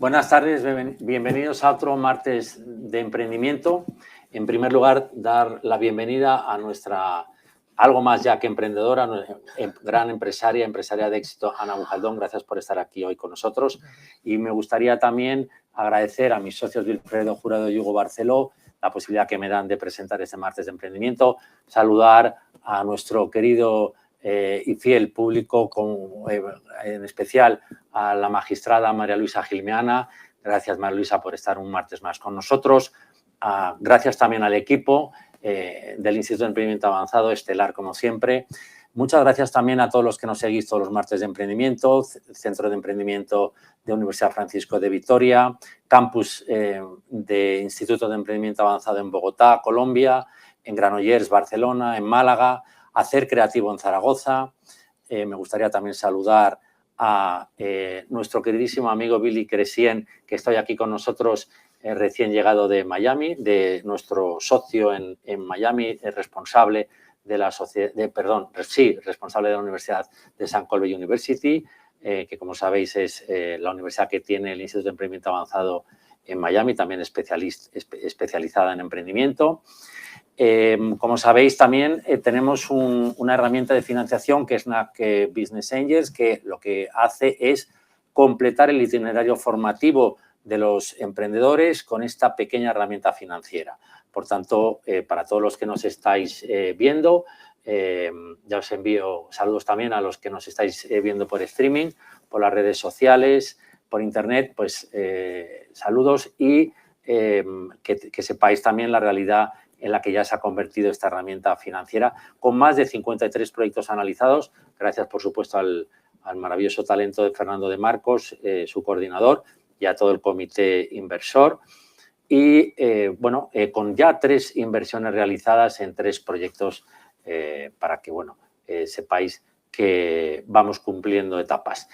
Buenas tardes, bienvenidos a otro martes de emprendimiento. En primer lugar, dar la bienvenida a nuestra, algo más ya que emprendedora, gran empresaria de éxito, Ana Bujaldón. Gracias por estar aquí hoy con nosotros. Y me gustaría también agradecer a mis socios Wilfredo Jurado y Hugo Barceló la posibilidad que me dan de presentar este martes de emprendimiento. Saludar a nuestro querido y fiel público, en especial a la magistrada María Luisa Gilmeana. Gracias, María Luisa, por estar un martes más con nosotros. Gracias también al equipo del Instituto de Emprendimiento Avanzado, estelar como siempre. Muchas gracias también a todos los que nos seguís todos los martes de emprendimiento, Centro de Emprendimiento de Universidad Francisco de Vitoria, Campus de Instituto de Emprendimiento Avanzado en Bogotá, Colombia, en Granollers, Barcelona, en Málaga, Hacer Creativo en Zaragoza. Me gustaría también saludar a nuestro queridísimo amigo Billy Crescien, que está aquí con nosotros, recién llegado de Miami, de nuestro socio en Miami, responsable de la responsable de la Universidad de St. Colby University, que como sabéis es la universidad que tiene el Instituto de Emprendimiento Avanzado en Miami, también especializada en emprendimiento. Como sabéis, también tenemos una herramienta de financiación que es NAC Business Angels, que lo que hace es completar el itinerario formativo de los emprendedores con esta pequeña herramienta financiera. Por tanto, para todos los que nos estáis viendo, ya os envío saludos también a los que nos estáis viendo por streaming, por las redes sociales, por internet, pues saludos y que sepáis también la realidad en la que ya se ha convertido esta herramienta financiera, con más de 53 proyectos analizados, gracias, por supuesto, al maravilloso talento de Fernando de Marcos, su coordinador, y a todo el comité inversor. Y, con ya 3 inversiones realizadas en 3 proyectos para que, sepáis que vamos cumpliendo etapas.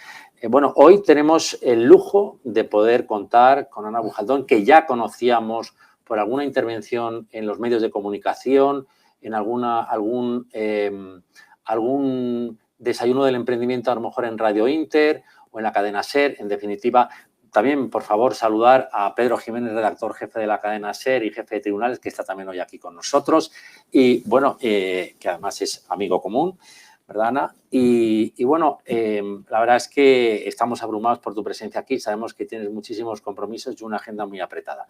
Hoy tenemos el lujo de poder contar con Ana Bujaldón, que ya conocíamos por alguna intervención en los medios de comunicación, en algún desayuno del emprendimiento, a lo mejor en Radio Inter o en la cadena SER. En definitiva, también, por favor, saludar a Pedro Jiménez, redactor jefe de la cadena SER y jefe de tribunales, que está también hoy aquí con nosotros. Y, que además es amigo común, ¿verdad, Ana? La verdad es que estamos abrumados por tu presencia aquí. Sabemos que tienes muchísimos compromisos y una agenda muy apretada.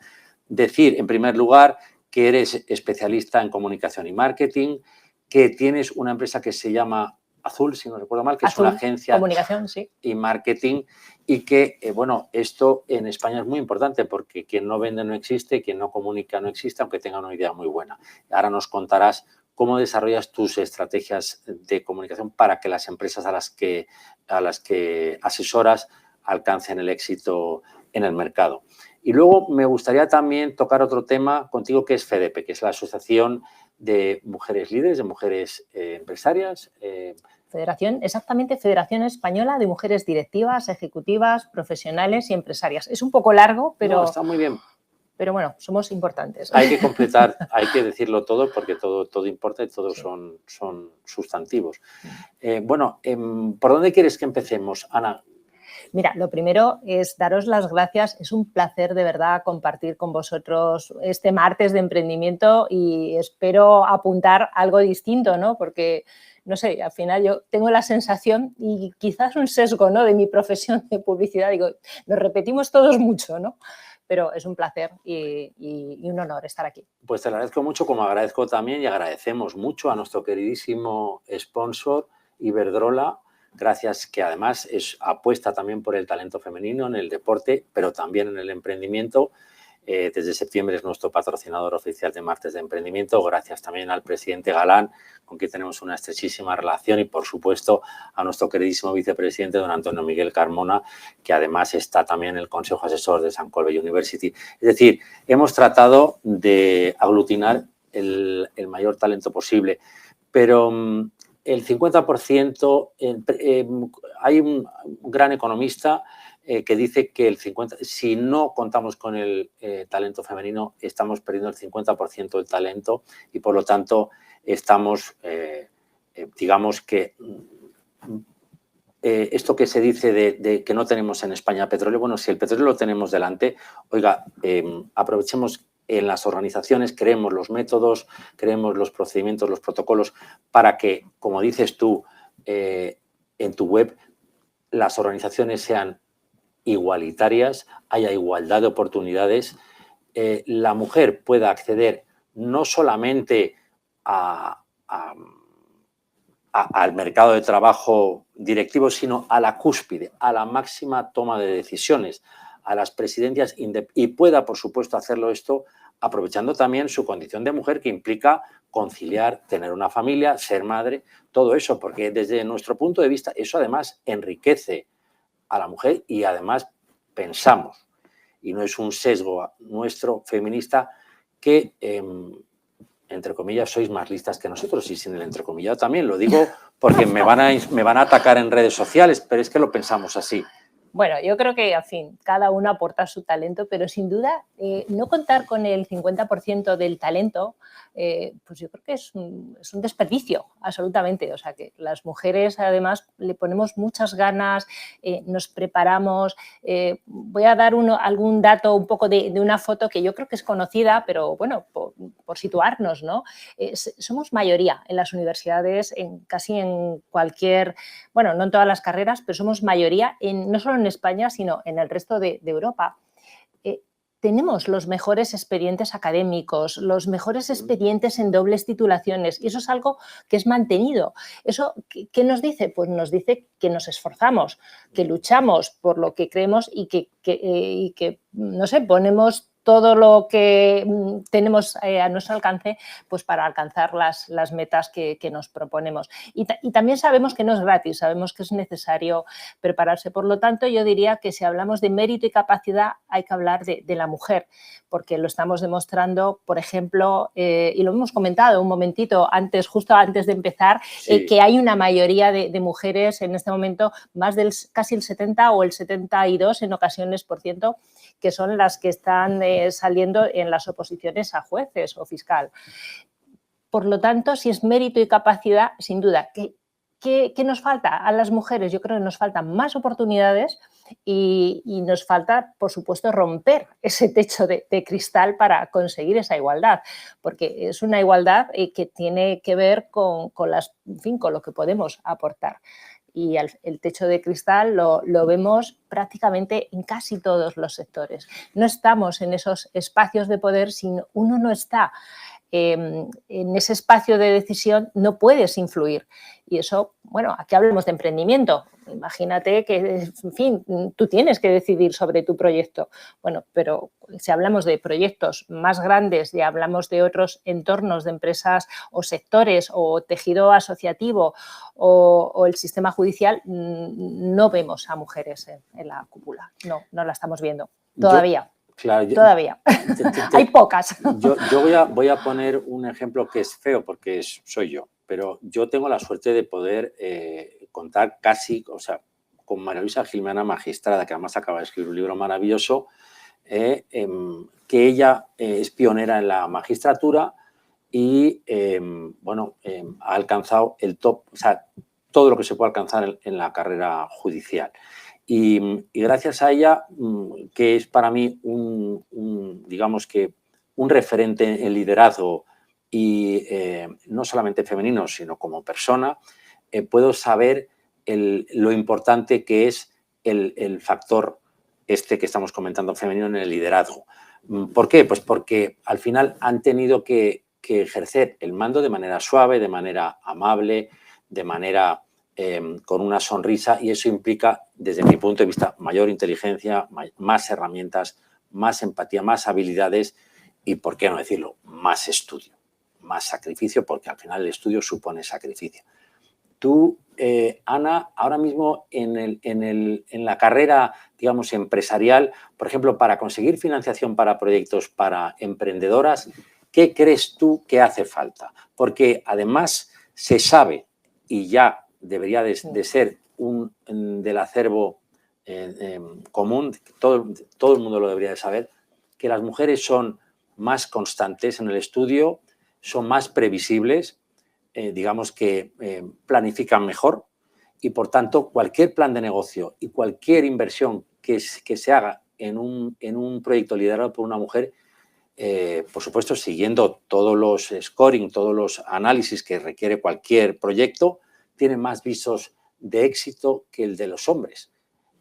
Decir, en primer lugar, que eres especialista en comunicación y marketing, que tienes una empresa que se llama Azul, si no recuerdo mal, que Azul, es una agencia comunicación, sí, y marketing, y que, esto en España es muy importante porque quien no vende no existe, quien no comunica no existe, aunque tenga una idea muy buena. Ahora nos contarás cómo desarrollas tus estrategias de comunicación para que las empresas a las que asesoras alcancen el éxito en el mercado. Y luego me gustaría también tocar otro tema contigo, que es FEDEPE, que es la Asociación de Mujeres Líderes, de Mujeres Empresarias. Federación Española de Mujeres Directivas, Ejecutivas, Profesionales y Empresarias. Es un poco largo, pero... No, está muy bien. Pero bueno, somos importantes. Hay que completar, hay que decirlo todo porque todo importa y todos son sustantivos. ¿Por dónde quieres que empecemos, Ana? Mira, lo primero es daros las gracias. Es un placer de verdad compartir con vosotros este martes de emprendimiento y espero apuntar algo distinto, ¿no? Porque, no sé, al final yo tengo la sensación y quizás un sesgo, ¿no?, de mi profesión de publicidad. Digo, nos repetimos todos mucho, ¿no? Pero es un placer y un honor estar aquí. Pues te lo agradezco mucho, como agradezco también y agradecemos mucho a nuestro queridísimo sponsor, Iberdrola. Gracias, que además apuesta también por el talento femenino en el deporte, pero también en el emprendimiento. Desde septiembre es nuestro patrocinador oficial de Martes de Emprendimiento. Gracias también al presidente Galán, con quien tenemos una estrechísima relación, y, por supuesto, a nuestro queridísimo vicepresidente, don Antonio Miguel Carmona, que además está también en el Consejo Asesor de St. Colby University. Es decir, hemos tratado de aglutinar el mayor talento posible, pero el 50%, hay un gran economista que dice que si no contamos con el talento femenino, estamos perdiendo el 50% del talento y, por lo tanto, estamos, digamos que, esto que se dice de que no tenemos en España petróleo, bueno, si el petróleo lo tenemos delante, oiga, aprovechemos en las organizaciones, creemos los métodos, creemos los procedimientos, los protocolos, para que, como dices tú en tu web, las organizaciones sean igualitarias, haya igualdad de oportunidades, la mujer pueda acceder no solamente al mercado de trabajo directivo, sino a la cúspide, a la máxima toma de decisiones, a las presidencias, y pueda, por supuesto, hacerlo esto aprovechando también su condición de mujer, que implica conciliar, tener una familia, ser madre, todo eso, porque desde nuestro punto de vista eso además enriquece a la mujer y además pensamos, y no es un sesgo nuestro feminista, que entre comillas sois más listas que nosotros, y sin el entrecomillado también, lo digo porque me van a atacar en redes sociales, pero es que lo pensamos así. Bueno, yo creo que, en fin, cada uno aporta su talento, pero sin duda no contar con el 50% del talento, pues yo creo que es un desperdicio, absolutamente. O sea, que las mujeres, además, le ponemos muchas ganas, nos preparamos. Voy a dar algún dato un poco de una foto que yo creo que es conocida, pero bueno, por situarnos, ¿no? Somos mayoría en las universidades, casi en cualquier, bueno, no en todas las carreras, pero somos mayoría, no solo en España, sino en el resto de Europa. Tenemos los mejores expedientes académicos, los mejores expedientes en dobles titulaciones, y eso es algo que es mantenido. ¿Eso qué nos dice? Pues nos dice que nos esforzamos, que luchamos por lo que creemos y que no sé, ponemos todo lo que tenemos a nuestro alcance, pues para alcanzar las metas que nos proponemos. Y también sabemos que no es gratis, sabemos que es necesario prepararse. Por lo tanto, yo diría que si hablamos de mérito y capacidad, hay que hablar de la mujer, porque lo estamos demostrando, por ejemplo, y lo hemos comentado un momentito antes, justo antes de empezar, sí, que hay una mayoría de mujeres en este momento, más del casi el 70 o el 72 en ocasiones por ciento, que son las que están saliendo en las oposiciones a jueces o fiscal. Por lo tanto, si es mérito y capacidad, sin duda, ¿qué nos falta a las mujeres? Yo creo que nos faltan más oportunidades y nos falta, por supuesto, romper ese techo de cristal para conseguir esa igualdad, porque es una igualdad que tiene que ver con lo que podemos aportar. Y el techo de cristal lo vemos prácticamente en casi todos los sectores. No estamos en esos espacios de poder, sino uno no está en ese espacio de decisión, no puedes influir. Y eso, bueno, aquí hablamos de emprendimiento. Imagínate que, en fin, tú tienes que decidir sobre tu proyecto. Bueno, pero si hablamos de proyectos más grandes y hablamos de otros entornos de empresas o sectores o tejido asociativo o el sistema judicial, no vemos a mujeres en la cúpula. No la estamos viendo todavía. Claro, todavía. Hay pocas. Yo voy a poner un ejemplo que es feo porque soy yo, pero yo tengo la suerte de poder contar casi, o sea, con María Luisa Gilmana, magistrada, que además acaba de escribir un libro maravilloso, que ella es pionera en la magistratura y, ha alcanzado el top, o sea, todo lo que se puede alcanzar en la carrera judicial. Y gracias a ella, que es para mí digamos que un referente en liderazgo y no solamente femenino, sino como persona, puedo saber lo importante que es el factor este que estamos comentando femenino en el liderazgo. ¿Por qué? Pues porque al final han tenido que ejercer el mando de manera suave, de manera amable, de manera con una sonrisa, y eso implica, desde mi punto de vista, mayor inteligencia, más herramientas, más empatía, más habilidades y, por qué no decirlo, más estudio, más sacrificio, porque al final el estudio supone sacrificio. Tú, Ana, ahora mismo en la carrera, digamos, empresarial, por ejemplo, para conseguir financiación para proyectos para emprendedoras, ¿qué crees tú que hace falta? Porque además se sabe, y ya debería de ser del acervo común, todo el mundo lo debería de saber, que las mujeres son más constantes en el estudio, son más previsibles, digamos que planifican mejor y, por tanto, cualquier plan de negocio y cualquier inversión que se haga en un proyecto liderado por una mujer, por supuesto, siguiendo todos los scoring, todos los análisis que requiere cualquier proyecto, tiene más visos de éxito que el de los hombres.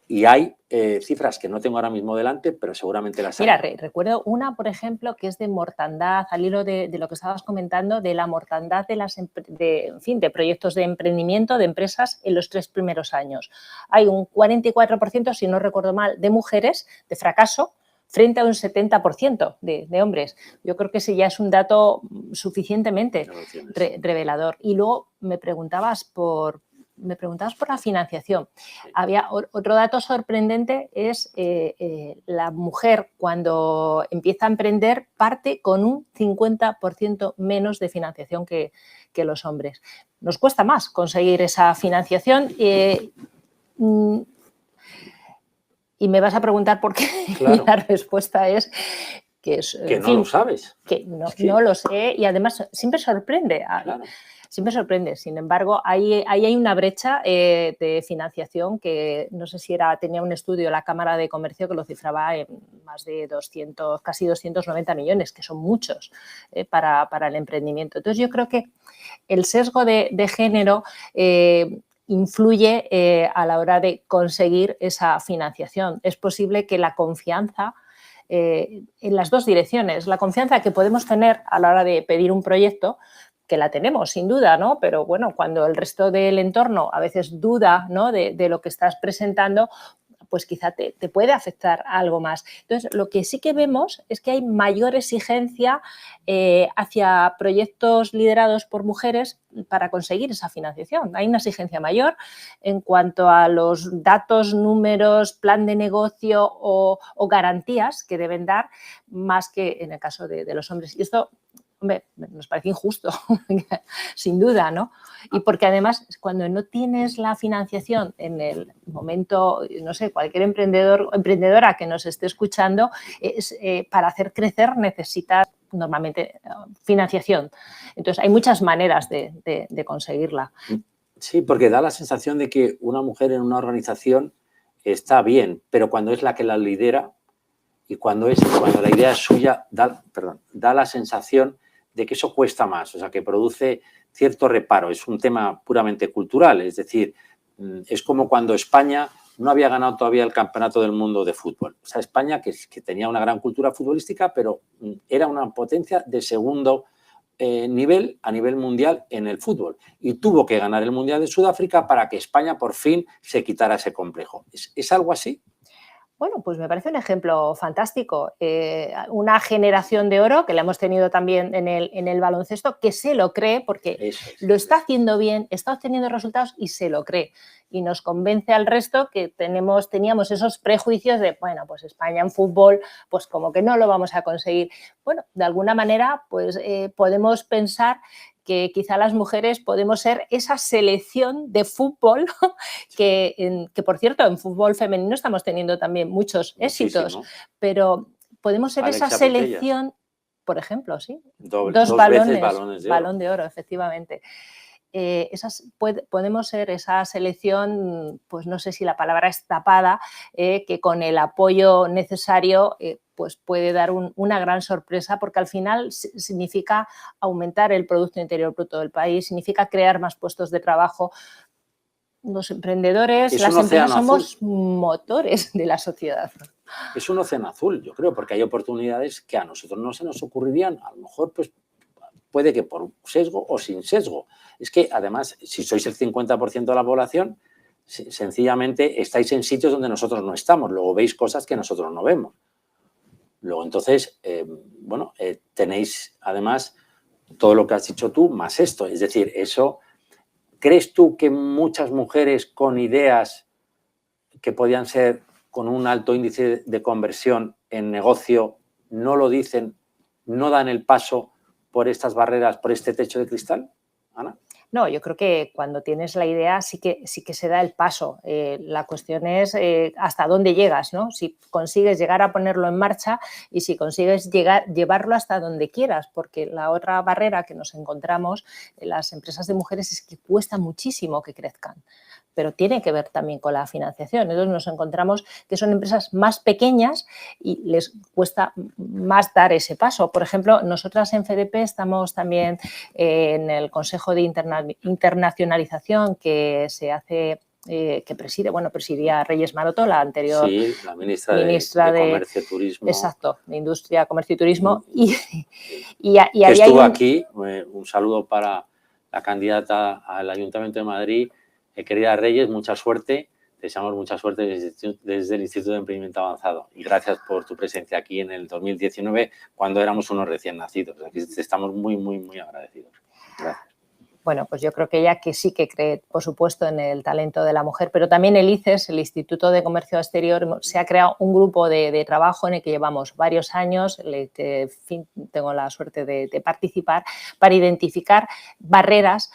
Y hay cifras que no tengo ahora mismo delante, pero seguramente las hay. Mira, recuerdo una, por ejemplo, que es de mortandad, al hilo de lo que estabas comentando, de la mortandad de proyectos de emprendimiento, de empresas en los 3 primeros años. Hay un 44%, si no recuerdo mal, de mujeres de fracaso frente a un 70% de hombres. Yo creo que ese ya es un dato suficientemente revelador. Y luego me preguntabas por la financiación. Sí. Había otro dato sorprendente, es la mujer cuando empieza a emprender parte con un 50% menos de financiación que los hombres. Nos cuesta más conseguir esa financiación y me vas a preguntar por qué. Claro. Y la respuesta es que no lo sabes. Que no lo sé, y además siempre sorprende. Claro. Siempre sorprende. Sin embargo, ahí hay una brecha de financiación que no sé si tenía un estudio la Cámara de Comercio que lo cifraba en más de 200, casi 290 millones, que son muchos para el emprendimiento. Entonces, yo creo que el sesgo de género influye a la hora de conseguir esa financiación. Es posible que la confianza en las dos direcciones, la confianza que podemos tener a la hora de pedir un proyecto, que la tenemos sin duda, ¿no? Pero bueno, cuando el resto del entorno a veces duda, ¿no?, de lo que estás presentando, pues quizá te puede afectar algo más. Entonces, lo que sí que vemos es que hay mayor exigencia hacia proyectos liderados por mujeres para conseguir esa financiación. Hay una exigencia mayor en cuanto a los datos, números, plan de negocio o garantías que deben dar, más que en el caso de los hombres. Y esto, hombre, nos parece injusto, sin duda, ¿no? Y porque además, cuando no tienes la financiación en el momento, no sé, cualquier emprendedor o emprendedora que nos esté escuchando, para hacer crecer necesitas normalmente financiación. Entonces, hay muchas maneras de conseguirla. Sí, porque da la sensación de que una mujer en una organización está bien, pero cuando es la que la lidera y cuando la idea es suya, da la sensación de que eso cuesta más, o sea, que produce cierto reparo. Es un tema puramente cultural, es decir, es como cuando España no había ganado todavía el Campeonato del Mundo de fútbol. O sea, España, que tenía una gran cultura futbolística, pero era una potencia de segundo nivel a nivel mundial en el fútbol. Y tuvo que ganar el Mundial de Sudáfrica para que España por fin se quitara ese complejo. ¿Es algo así? Bueno, pues me parece un ejemplo fantástico. Una generación de oro que la hemos tenido también en el baloncesto, que se lo cree porque lo está haciendo bien, está obteniendo resultados y se lo cree. Y nos convence al resto que teníamos esos prejuicios de, bueno, pues España en fútbol, pues como que no lo vamos a conseguir. Bueno, de alguna manera, pues podemos pensar que quizá las mujeres podemos ser esa selección de fútbol que por cierto, en fútbol femenino estamos teniendo también muchos éxitos, pero podemos ser Alexia esa selección, Putellas, por ejemplo, sí. Dos veces balones de oro. Balón de oro, efectivamente. Podemos ser esa selección, pues no sé si la palabra es tapada, que con el apoyo necesario pues puede dar una gran sorpresa, porque al final significa aumentar el Producto Interior Bruto del país, significa crear más puestos de trabajo. Los emprendedores, las empresas somos motores de la sociedad. Es un océano azul, yo creo, porque hay oportunidades que a nosotros no se nos ocurrirían, a lo mejor pues puede que por sesgo o sin sesgo. Es que, además, si sois el 50% de la población, sencillamente estáis en sitios donde nosotros no estamos. Luego veis cosas que nosotros no vemos. Luego, entonces, tenéis, además, todo lo que has dicho tú, más esto. Es decir, eso... ¿Crees tú que muchas mujeres con ideas que podían ser con un alto índice de conversión en negocio no lo dicen, no dan el paso por estas barreras, por este techo de cristal, Ana? No, yo creo que cuando tienes la idea sí que se da el paso. La cuestión es hasta dónde llegas, ¿no? Si consigues llegar a ponerlo en marcha y si consigues llevarlo hasta donde quieras, porque la otra barrera que nos encontramos en las empresas de mujeres es que cuesta muchísimo que crezcan. pero tiene que ver también con la financiación. Entonces nos encontramos que son empresas más pequeñas y les cuesta más dar ese paso. Por ejemplo, nosotras en FDP estamos también en el Consejo de Internacionalización que se hace, que presidía Reyes Maroto, la anterior la ministra de Comercio y Turismo. Exacto, de Industria, Comercio y Turismo. Que estuvo aquí, un saludo para la candidata al Ayuntamiento de Madrid. Querida Reyes, mucha suerte. Te deseamos mucha suerte desde el Instituto de Emprendimiento Avanzado. Y gracias por tu presencia aquí en el 2019, cuando éramos unos recién nacidos. Aquí estamos muy, muy, muy agradecidos. Gracias. Bueno, pues yo creo que ella que sí que cree, por supuesto, en el talento de la mujer, pero también el ICES, el Instituto de Comercio Exterior, se ha creado un grupo de trabajo en el que llevamos varios años, que tengo la suerte de participar, para identificar barreras,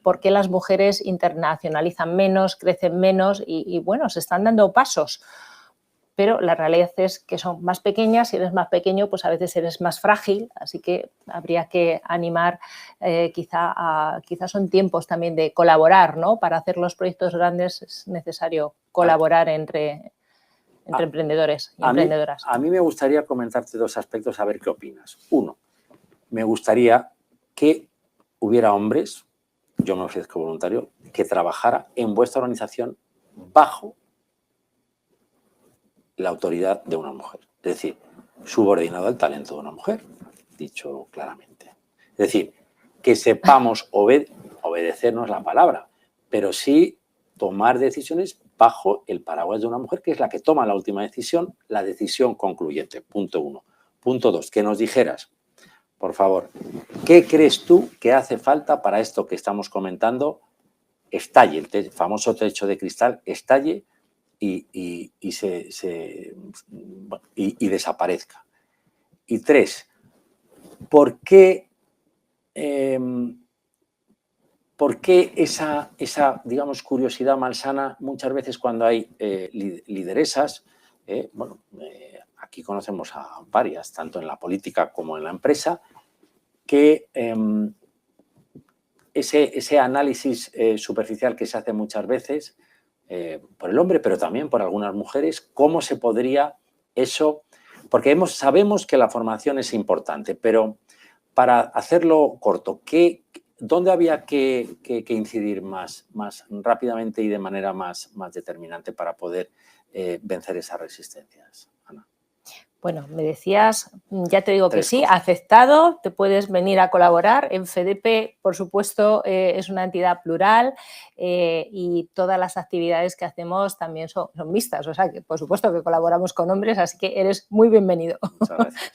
por qué las mujeres internacionalizan menos, crecen menos y bueno, se están dando pasos. Pero la realidad es que son más pequeñas, si eres más pequeño, pues a veces eres más frágil, así que habría que animar, quizás son tiempos también de colaborar, ¿no? Para hacer los proyectos grandes es necesario colaborar entre emprendedores y emprendedoras. A mí me gustaría comentarte dos aspectos, a ver qué opinas. Uno, me gustaría que hubiera hombres, yo me ofrezco voluntario, que trabajara en vuestra organización bajo la autoridad de una mujer, es decir, subordinado al talento de una mujer, dicho claramente. Es decir, que sepamos obedecer no es la palabra, pero sí tomar decisiones bajo el paraguas de una mujer, que es la que toma la última decisión, la decisión concluyente, punto uno. Punto dos, que nos dijeras, por favor, ¿qué crees tú que hace falta para esto que estamos comentando estalle, el famoso techo de cristal estalle y desaparezca? Y tres, ¿por qué esa, digamos, curiosidad malsana muchas veces cuando hay lideresas? Aquí conocemos a varias, tanto en la política como en la empresa, que ese análisis superficial que se hace muchas veces por el hombre, pero también por algunas mujeres, ¿cómo se podría eso? Porque sabemos que la formación es importante, pero para hacerlo corto, ¿dónde había que incidir más rápidamente y de manera más determinante para poder vencer esas resistencias, Ana? Bueno, me decías, ya te digo que sí, aceptado, te puedes venir a colaborar. En FDP, por supuesto, es una entidad plural y todas las actividades que hacemos también son mixtas. O sea, que por supuesto que colaboramos con hombres, así que eres muy bienvenido. Muchas gracias.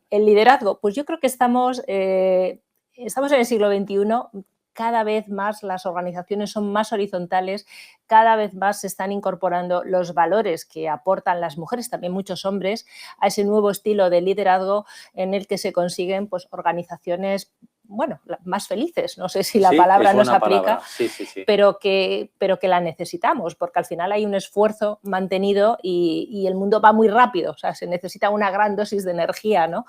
El liderazgo, pues yo creo que estamos en el siglo XXI. Cada vez más las organizaciones son más horizontales, cada vez más se están incorporando los valores que aportan las mujeres, también muchos hombres, a ese nuevo estilo de liderazgo en el que se consiguen pues, organizaciones, bueno, más felices. No sé si la palabra nos aplica, sí. Pero que la necesitamos, porque al final hay un esfuerzo mantenido y el mundo va muy rápido. O sea, se necesita una gran dosis de energía, ¿no?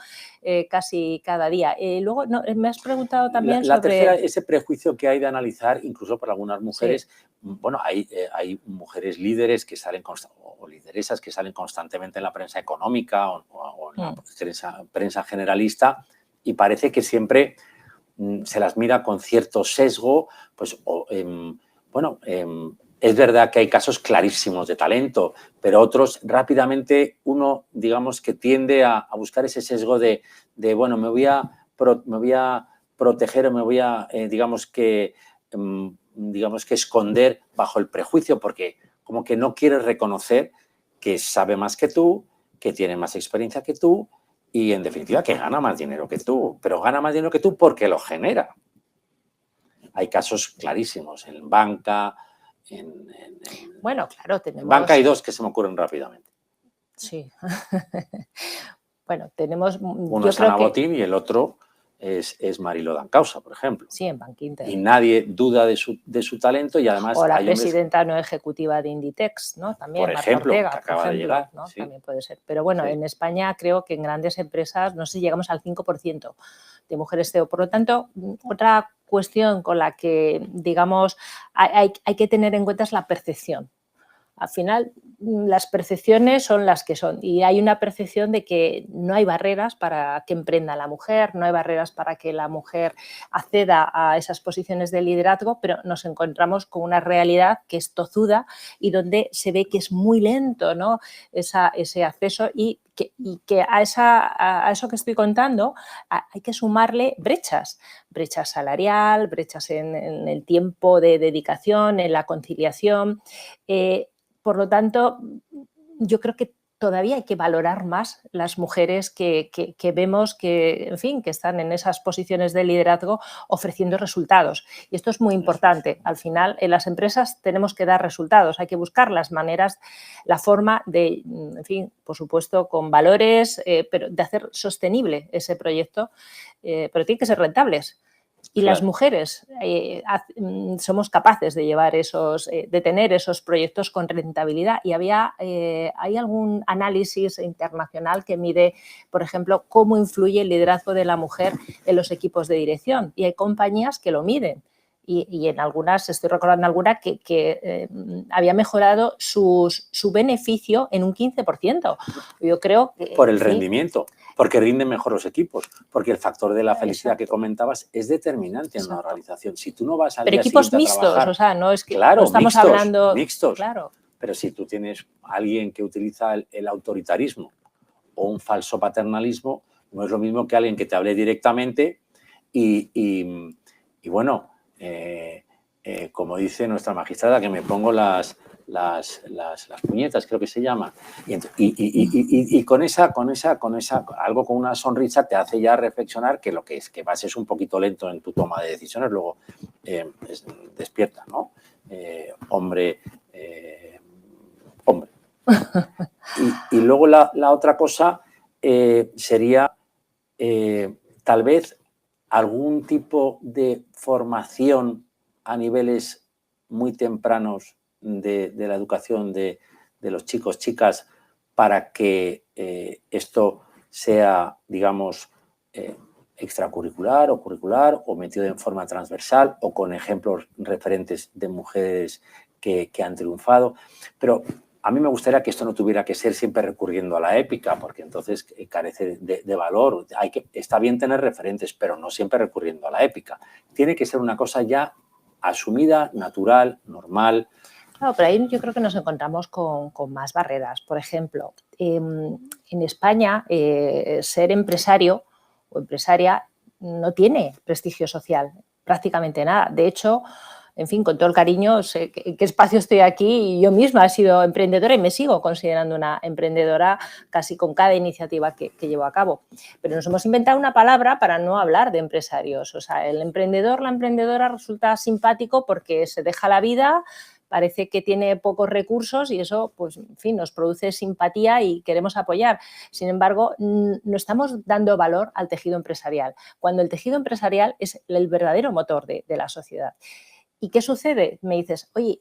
Casi cada día. Luego, me has preguntado también la sobre... tercera, ese prejuicio que hay de analizar, incluso por algunas mujeres. Sí. Bueno, hay mujeres líderes que salen o lideresas que salen constantemente en la prensa económica o en la prensa generalista, y parece que siempre se las mira con cierto sesgo. Pues es verdad que hay casos clarísimos de talento, pero otros rápidamente uno, digamos, que tiende a buscar ese sesgo de bueno, me voy a proteger o me voy a, digamos que esconder bajo el prejuicio, porque como que no quieres reconocer que sabe más que tú, que tiene más experiencia que tú y, en definitiva, que gana más dinero que tú, pero gana más dinero que tú porque lo genera. Hay casos clarísimos en banca, bueno, claro, tenemos... En banca hay dos que se me ocurren rápidamente. Sí. Bueno, tenemos... Uno es Ana Botín y el otro es Marilo Dancausa, por ejemplo. Sí, en Bankinter. Y nadie duda de su talento y además... O la presidenta no ejecutiva de Inditex, ¿no? También, por ejemplo, Marta Ortega, que acaba de llegar. ¿no? Sí. También puede ser. Pero bueno, sí. En España creo que en grandes empresas, no sé si llegamos al 5% de mujeres CEO. Por lo tanto, otra cuestión con la que, digamos, hay que tener en cuenta es la percepción. Al final, las percepciones son las que son y hay una percepción de que no hay barreras para que emprenda la mujer, no hay barreras para que la mujer acceda a esas posiciones de liderazgo, pero nos encontramos con una realidad que es tozuda y donde se ve que es muy lento, ¿no? Ese acceso y que a eso que estoy contando hay que sumarle brechas, brecha salarial, brechas en el tiempo de dedicación, en la conciliación. Por lo tanto, yo creo que todavía hay que valorar más las mujeres que vemos que, en fin, que están en esas posiciones de liderazgo ofreciendo resultados. Y esto es muy importante. Al final, en las empresas tenemos que dar resultados. Hay que buscar las maneras, la forma de, en fin, por supuesto, con valores, pero de hacer sostenible ese proyecto, pero tienen que ser rentables. Y claro, las mujeres somos capaces de llevar de tener esos proyectos con rentabilidad. Y hay algún análisis internacional que mide, por ejemplo, cómo influye el liderazgo de la mujer en los equipos de dirección. Y hay compañías que lo miden. Y en algunas, estoy recordando alguna, que había mejorado su beneficio en un 15%. Yo creo que... Por el rendimiento. Porque rinden mejor los equipos, porque el factor de la felicidad Exacto. Que comentabas es determinante en una organización. Si tú no vas al pero día equipos siguiente mixtos, a trabajar, o sea, no es que claro, no estamos mixtos, hablando... Mixtos, claro. Pero si tú tienes a alguien que utiliza el autoritarismo o un falso paternalismo, no es lo mismo que alguien que te hable directamente y bueno, como dice nuestra magistrada, que me pongo las puñetas, creo que se llama, y con esa, algo con una sonrisa te hace ya reflexionar que lo que es, que vas es un poquito lento en tu toma de decisiones, luego despierta, ¿no? Hombre. Y luego la otra cosa sería tal vez algún tipo de formación a niveles muy tempranos de la educación de los chicos, chicas, para que esto sea, digamos, extracurricular o curricular o metido en forma transversal o con ejemplos referentes de mujeres que han triunfado. Pero a mí me gustaría que esto no tuviera que ser siempre recurriendo a la épica, porque entonces carece de valor. Está bien tener referentes, pero no siempre recurriendo a la épica. Tiene que ser una cosa ya asumida, natural, normal. Claro, pero ahí yo creo que nos encontramos con más barreras. Por ejemplo, en España ser empresario o empresaria no tiene prestigio social, prácticamente nada. De hecho, en fin, con todo el cariño, sé en qué espacio estoy aquí y yo misma he sido emprendedora y me sigo considerando una emprendedora casi con cada iniciativa que llevo a cabo. Pero nos hemos inventado una palabra para no hablar de empresarios. O sea, el emprendedor, la emprendedora resulta simpático porque se deja la vida, parece que tiene pocos recursos y eso, pues, en fin, nos produce simpatía y queremos apoyar. Sin embargo, no estamos dando valor al tejido empresarial, cuando el tejido empresarial es el verdadero motor de la sociedad. ¿Y qué sucede? Me dices, oye,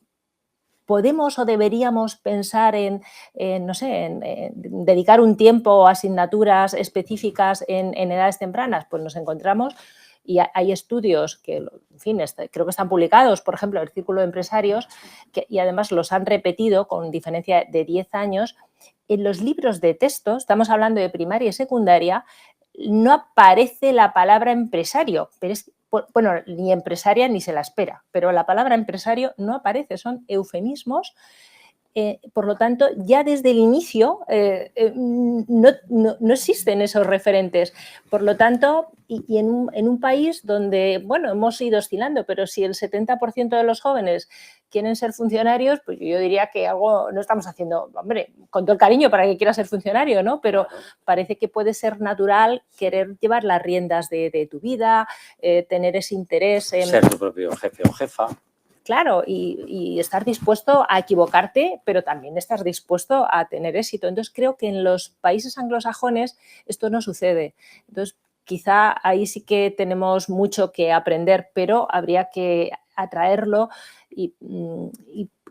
¿podemos o deberíamos pensar en dedicar un tiempo o asignaturas específicas en edades tempranas? Pues nos encontramos y hay estudios que, en fin, creo que están publicados, por ejemplo, el Círculo de Empresarios, y además los han repetido con diferencia de 10 años. En los libros de texto, estamos hablando de primaria y secundaria, no aparece la palabra empresario, pero es, bueno, ni empresaria ni se la espera, pero la palabra empresario no aparece, son eufemismos. Por lo tanto, ya desde el inicio no existen esos referentes. Por lo tanto, y en un país donde, bueno, hemos ido oscilando, pero si el 70% de los jóvenes quieren ser funcionarios, pues yo diría que algo no estamos haciendo, hombre, con todo el cariño para que quiera ser funcionario, ¿no? Pero parece que puede ser natural querer llevar las riendas de tu vida, tener ese interés en... Ser tu propio jefe o jefa. Claro, y estar dispuesto a equivocarte, pero también estar dispuesto a tener éxito. Entonces, creo que en los países anglosajones esto no sucede. Entonces, quizá ahí sí que tenemos mucho que aprender, pero habría que atraerlo y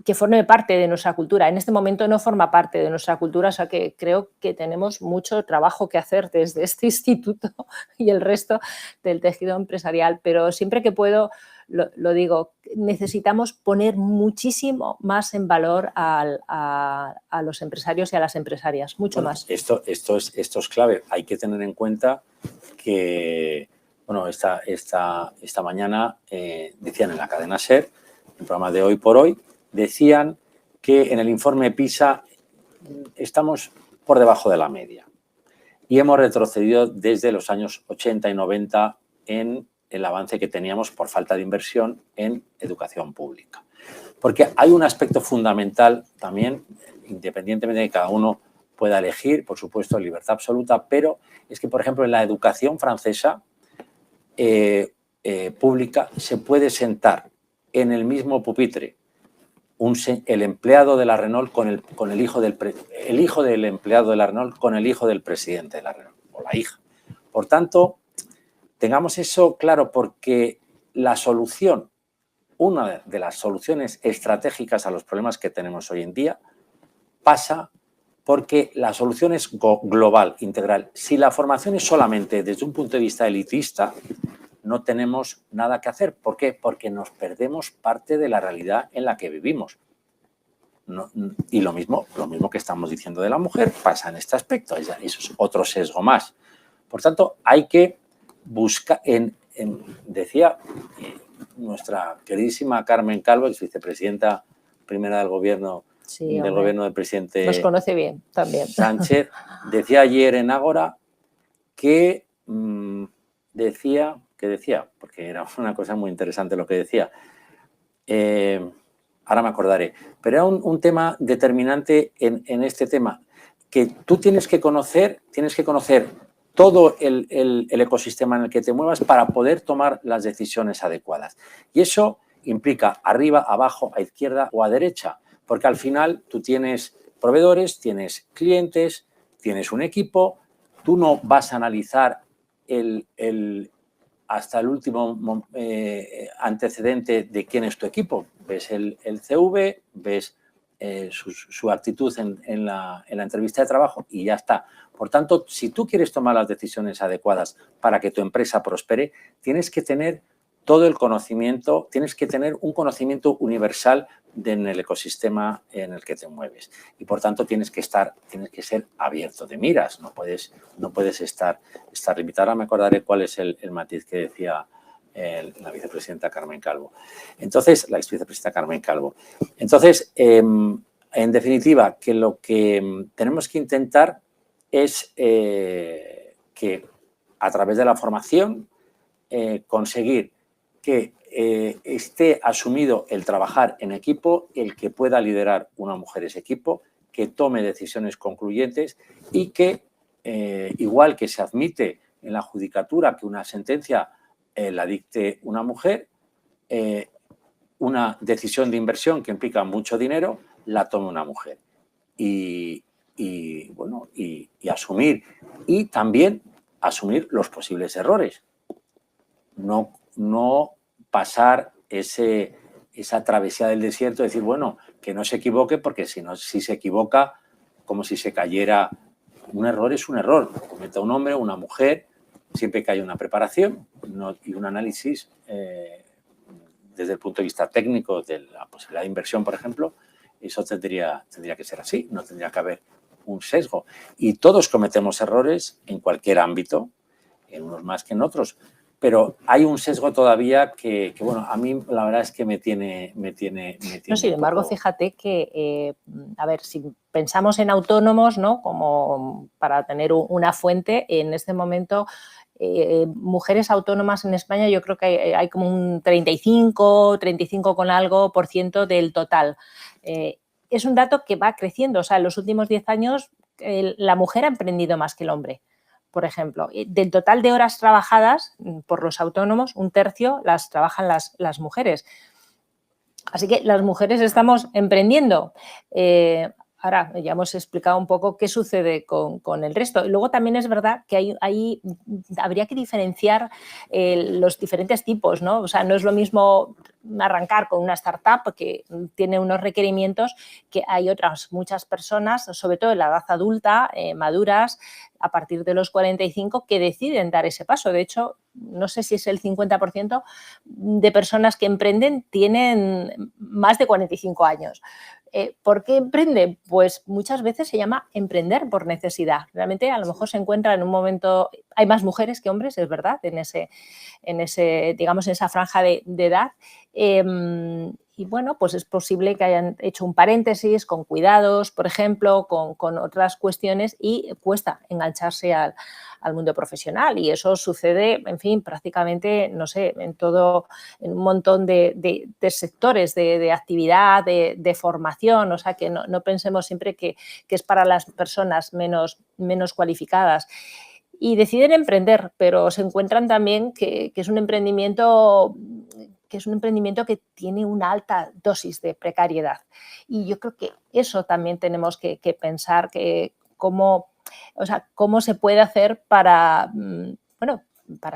que forme parte de nuestra cultura. En este momento no forma parte de nuestra cultura, o sea que creo que tenemos mucho trabajo que hacer desde este instituto y el resto del tejido empresarial, pero siempre que puedo lo digo, necesitamos poner muchísimo más en valor a los empresarios y a las empresarias, mucho más. Esto es clave. Hay que tener en cuenta que, bueno, esta mañana decían en la cadena SER, en el programa de Hoy por Hoy, decían que en el informe PISA estamos por debajo de la media y hemos retrocedido desde los años 80 y 90 en el avance que teníamos por falta de inversión en educación pública. Porque hay un aspecto fundamental también, independientemente de que cada uno pueda elegir, por supuesto, libertad absoluta, pero es que, por ejemplo, en la educación francesa pública se puede sentar en el mismo pupitre el empleado de la Renault con el hijo del empleado de la Renault con el hijo del presidente de la Renault, o la hija. Por tanto, tengamos eso claro, porque la solución, una de las soluciones estratégicas a los problemas que tenemos hoy en día, pasa porque la solución es global, integral. Si la formación es solamente desde un punto de vista elitista, no tenemos nada que hacer. ¿Por qué? Porque nos perdemos parte de la realidad en la que vivimos. Y lo mismo que estamos diciendo de la mujer pasa en este aspecto. Eso es otro sesgo más. Por tanto, hay que buscar, decía nuestra queridísima Carmen Calvo, ex vicepresidenta primera del gobierno, sí, del gobierno del presidente nos conoce bien también. Sánchez, decía ayer en Ágora que decía, porque era una cosa muy interesante lo que decía, ahora me acordaré, pero era un tema determinante en este tema, que tú tienes que conocer todo el ecosistema en el que te muevas para poder tomar las decisiones adecuadas. Y eso implica arriba, abajo, a izquierda o a derecha, porque al final tú tienes proveedores, tienes clientes, tienes un equipo, tú no vas a analizar hasta el último antecedente de quién es tu equipo. Ves el CV, ves su actitud en la entrevista de trabajo y ya está. Por tanto, si tú quieres tomar las decisiones adecuadas para que tu empresa prospere, tienes que tener todo el conocimiento, tienes que tener un conocimiento universal en el ecosistema en el que te mueves. Y por tanto tienes que ser abierto de miras, no puedes estar limitado. Ahora me acordaré cuál es el matiz que decía la vicepresidenta Carmen Calvo. Entonces, la ex vicepresidenta Carmen Calvo. Entonces, en definitiva, que lo que tenemos que intentar es que a través de la formación conseguir que esté asumido el trabajar en equipo, el que pueda liderar una mujer ese equipo, que tome decisiones concluyentes y que, igual que se admite en la judicatura que una sentencia la dicte una mujer, una decisión de inversión que implica mucho dinero, la tome una mujer. Y asumir. Y también asumir los posibles errores. No pasar esa travesía del desierto, decir, bueno, que no se equivoque, porque si se equivoca, como si se cayera. Un error es un error. Lo cometa un hombre o una mujer, siempre que haya una preparación y un análisis desde el punto de vista técnico de la posibilidad de inversión, por ejemplo, eso tendría que ser así, no tendría que haber un sesgo. Y todos cometemos errores en cualquier ámbito, en unos más que en otros, pero hay un sesgo todavía que bueno, a mí la verdad es que me tiene no, sin embargo, fíjate que, a ver, si pensamos en autónomos, ¿no? Como para tener una fuente, en este momento, mujeres autónomas en España, yo creo que hay como un 35 con algo % del total. Es un dato que va creciendo, o sea, en los últimos 10 años la mujer ha emprendido más que el hombre. Por ejemplo, del total de horas trabajadas por los autónomos, un tercio las trabajan las mujeres. Así que las mujeres estamos emprendiendo. Ahora ya hemos explicado un poco qué sucede con el resto. Y luego también es verdad que habría que diferenciar los diferentes tipos, ¿no? O sea, no es lo mismo arrancar con una startup que tiene unos requerimientos, que hay otras muchas personas, sobre todo en la edad adulta, maduras, a partir de los 45, que deciden dar ese paso. De hecho, no sé si es el 50% de personas que emprenden tienen más de 45 años. ¿Por qué emprenden? Pues muchas veces se llama emprender por necesidad. Realmente a lo mejor se encuentra en un momento, hay más mujeres que hombres, es verdad, en digamos, en esa franja de edad. Y bueno, pues es posible que hayan hecho un paréntesis con cuidados, por ejemplo, con otras cuestiones, y cuesta engancharse al mundo profesional, y eso sucede, en fin, prácticamente, no sé, en un montón de sectores de actividad, de formación. O sea, que no pensemos siempre que es para las personas menos cualificadas. Y deciden emprender, pero se encuentran también que es un emprendimiento que tiene una alta dosis de precariedad. Y yo creo que eso también tenemos que pensar, cómo se puede hacer para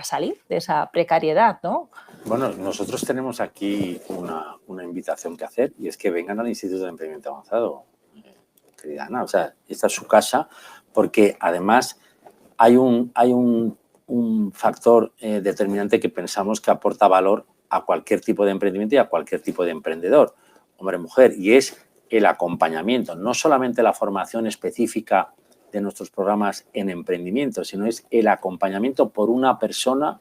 salir de esa precariedad, ¿no? Bueno, nosotros tenemos aquí una invitación que hacer, y es que vengan al Instituto de Emprendimiento Avanzado, querida Ana. O sea, esta es su casa, porque además hay un factor determinante que pensamos que aporta valor a cualquier tipo de emprendimiento y a cualquier tipo de emprendedor, hombre o mujer, y es el acompañamiento. No solamente la formación específica de nuestros programas en emprendimiento, sino es el acompañamiento por una persona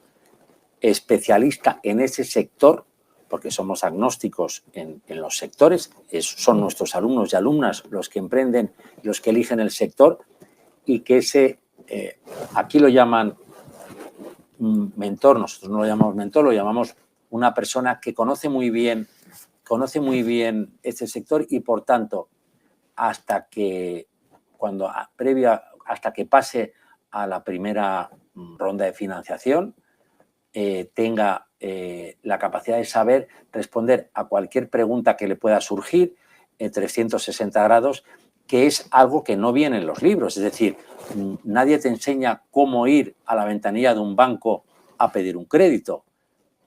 especialista en ese sector, porque somos agnósticos en los sectores, son nuestros alumnos y alumnas los que emprenden, los que eligen el sector, y que aquí lo llaman mentor, nosotros no lo llamamos mentor, lo llamamos una persona que conoce muy bien este sector, y por tanto, hasta que pase a la primera ronda de financiación, tenga la capacidad de saber responder a cualquier pregunta que le pueda surgir en 360 grados, que es algo que no viene en los libros. Es decir, nadie te enseña cómo ir a la ventanilla de un banco a pedir un crédito.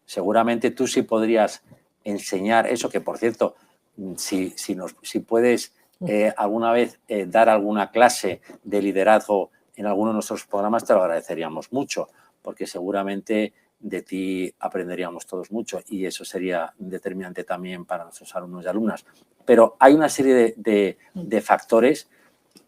Seguramente tú sí podrías enseñar eso, que por cierto, si puedes alguna vez dar alguna clase de liderazgo en alguno de nuestros programas, te lo agradeceríamos mucho, porque seguramente de ti aprenderíamos todos mucho, y eso sería determinante también para nuestros alumnos y alumnas. Pero hay una serie de factores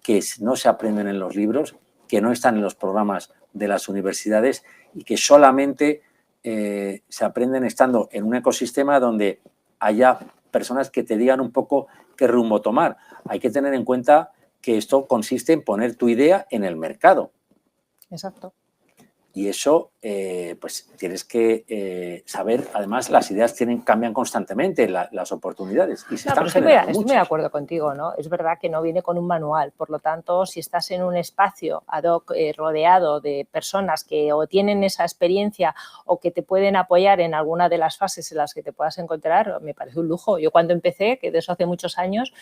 que no se aprenden en los libros, que no están en los programas de las universidades, y que solamente se aprenden estando en un ecosistema donde haya personas que te digan un poco qué rumbo tomar. Hay que tener en cuenta que esto consiste en poner tu idea en el mercado. Exacto. Y eso, pues tienes que saber, además las ideas cambian constantemente, las oportunidades. Y estoy muy de acuerdo contigo, ¿no? Es verdad que no viene con un manual, por lo tanto, si estás en un espacio ad hoc rodeado de personas que o tienen esa experiencia o que te pueden apoyar en alguna de las fases en las que te puedas encontrar, me parece un lujo. Yo cuando empecé, que de eso hace muchos años,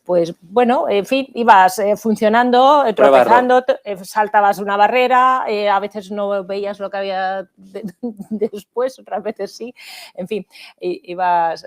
pues bueno, en fin, ibas funcionando, tropezando, saltabas una barrera, a veces no veías lo que había después, otras veces sí, en fin, ibas...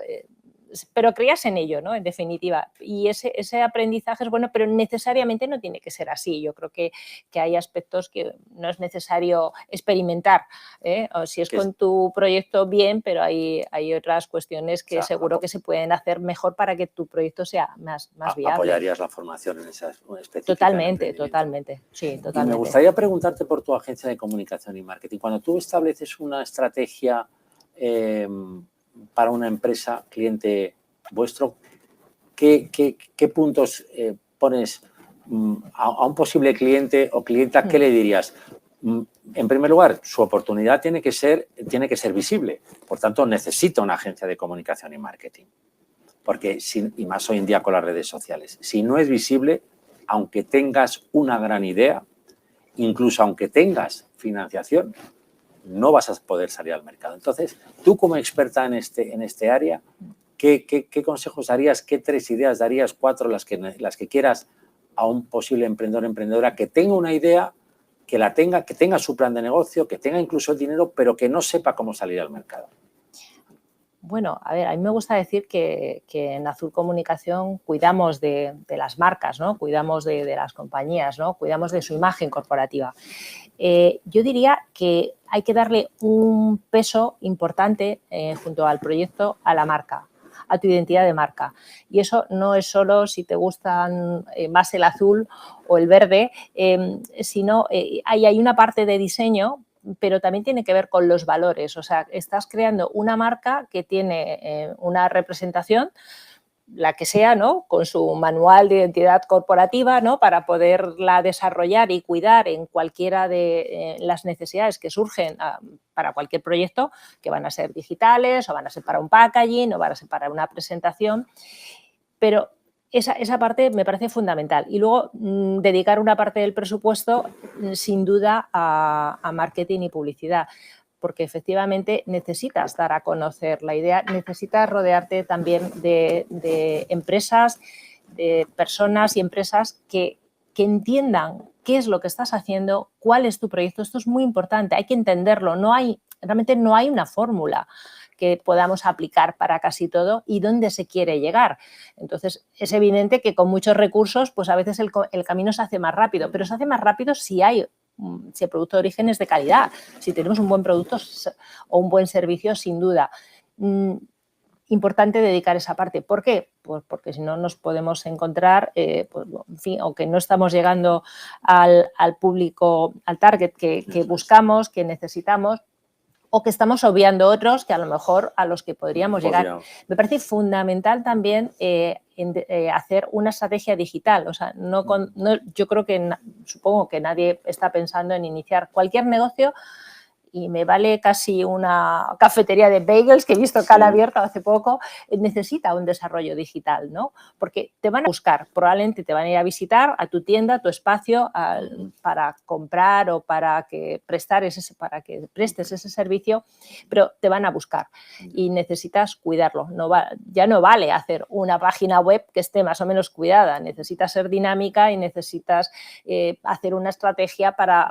pero creías en ello, ¿no? En definitiva. Y ese aprendizaje es bueno, pero necesariamente no tiene que ser así. Yo creo que hay aspectos que no es necesario experimentar, ¿eh? O si es con tu proyecto, bien, pero hay otras cuestiones que seguro que se pueden hacer mejor para que tu proyecto sea más viable. ¿Apoyarías la formación en esa específica? Totalmente, sí, totalmente. Y me gustaría preguntarte por tu agencia de comunicación y marketing. Cuando tú estableces una estrategia para una empresa, cliente vuestro, ¿qué puntos pones a un posible cliente o clienta? ¿Qué le dirías? En primer lugar, su oportunidad tiene que ser visible. Por tanto, necesita una agencia de comunicación y marketing. Porque, y más hoy en día con las redes sociales, si no es visible, aunque tengas una gran idea, incluso aunque tengas financiación, no vas a poder salir al mercado. Entonces, tú como experta en este área, ¿qué consejos darías? ¿Qué 3 ideas darías? 4, las que quieras, a un posible emprendedor o emprendedora que tenga una idea, que tenga su plan de negocio, que tenga incluso el dinero, pero que no sepa cómo salir al mercado? Bueno, a ver, a mí me gusta decir que en Azul Comunicación cuidamos de las marcas, ¿no? Cuidamos de las compañías, ¿no? Cuidamos de su imagen corporativa. Yo diría que hay que darle un peso importante junto al proyecto a la marca, a tu identidad de marca. Y eso no es solo si te gustan más el azul o el verde, sino hay una parte de diseño, pero también tiene que ver con los valores. O sea, estás creando una marca que tiene una representación, la que sea, ¿no? Con su manual de identidad corporativa, ¿no? Para poderla desarrollar y cuidar en cualquiera de las necesidades que surgen para cualquier proyecto, que van a ser digitales o van a ser para un packaging o van a ser para una presentación. Pero esa parte me parece fundamental. Y luego dedicar una parte del presupuesto, sin duda, a marketing y publicidad, porque efectivamente necesitas dar a conocer la idea, necesitas rodearte también de empresas, de personas y empresas que entiendan qué es lo que estás haciendo, cuál es tu proyecto. Esto es muy importante, hay que entenderlo. Realmente no hay una fórmula que podamos aplicar para casi todo y dónde se quiere llegar. Entonces, es evidente que con muchos recursos, pues a veces el camino se hace más rápido, pero se hace más rápido si el producto de origen es de calidad, si tenemos un buen producto o un buen servicio, sin duda. Importante dedicar esa parte. ¿Por qué? Pues porque si no nos podemos encontrar, pues, en fin, o que no estamos llegando al público, al target que buscamos, que necesitamos, o que estamos obviando otros que a lo mejor a los que podríamos llegar. Me parece fundamental también hacer una estrategia digital. O sea, yo creo que, supongo que nadie está pensando en iniciar cualquier negocio, y me vale casi una cafetería de bagels que he visto que han abierto hace poco, necesita un desarrollo digital, ¿no? Porque te van a buscar, probablemente te van a ir a visitar a tu tienda, a tu espacio, para comprar o para que prestes ese servicio, pero te van a buscar y necesitas cuidarlo. Ya no vale hacer una página web que esté más o menos cuidada, necesitas ser dinámica y necesitas hacer una estrategia para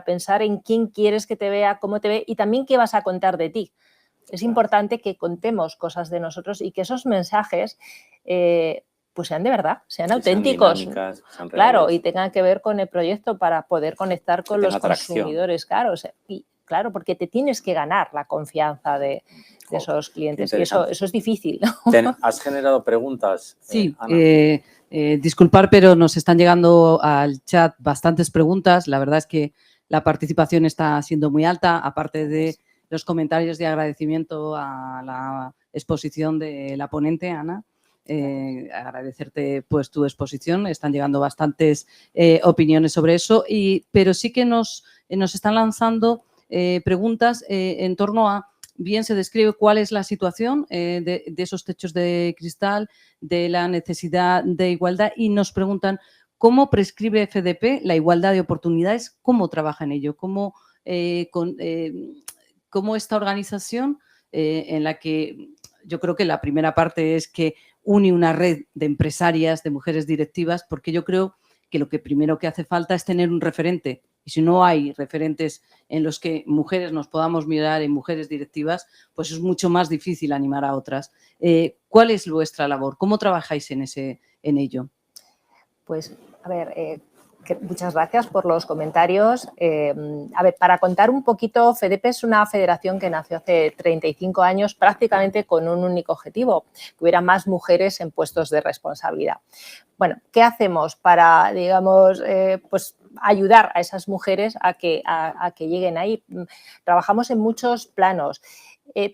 pensar en quién quieres que te vea, cómo te ve y también qué vas a contar de ti. Es importante que contemos cosas de nosotros y que esos mensajes pues sean de verdad, sean auténticos. Sean dinámicas, sean claro, y tengan que ver con el proyecto para poder conectar con los consumidores. Claro, claro, porque te tienes que ganar la confianza de esos clientes y eso es difícil, ¿no? ¿Has generado preguntas? Sí, Ana. Disculpar, pero nos están llegando al chat bastantes preguntas. La verdad es que la participación está siendo muy alta, aparte de los comentarios de agradecimiento a la exposición de la ponente, Ana. Agradecerte pues tu exposición. Están llegando bastantes opiniones sobre eso, pero sí que nos están lanzando preguntas en torno a, bien se describe cuál es la situación de esos techos de cristal, de la necesidad de igualdad, y nos preguntan cómo prescribe FDP la igualdad de oportunidades, cómo trabaja en ello, cómo esta organización en la que yo creo que la primera parte es que une una red de empresarias, de mujeres directivas, porque yo creo que lo que primero que hace falta es tener un referente. Y si no hay referentes en los que mujeres nos podamos mirar en mujeres directivas, pues es mucho más difícil animar a otras. ¿Cuál es vuestra labor? ¿Cómo trabajáis en ello? Pues, a ver, muchas gracias por los comentarios. A ver, para contar un poquito, FEDEP es una federación que nació hace 35 años prácticamente con un único objetivo, que hubiera más mujeres en puestos de responsabilidad. Bueno, ¿qué hacemos para, digamos, pues ayudar a esas mujeres a que lleguen ahí? Trabajamos en muchos planos.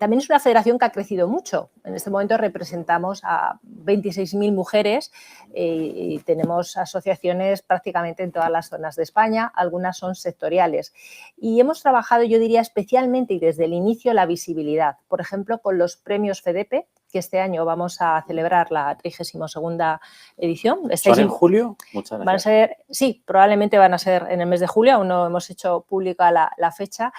También es una federación que ha crecido mucho. En este momento representamos a 26.000 mujeres y tenemos asociaciones prácticamente en todas las zonas de España, algunas son sectoriales. Y hemos trabajado, yo diría, especialmente y desde el inicio la visibilidad. Por ejemplo, con los premios FEDEPE, que este año vamos a celebrar la 32ª edición. ¿Son en julio? Muchas gracias. Van a ser, sí, probablemente van a ser en el mes de julio, aún no hemos hecho pública la fecha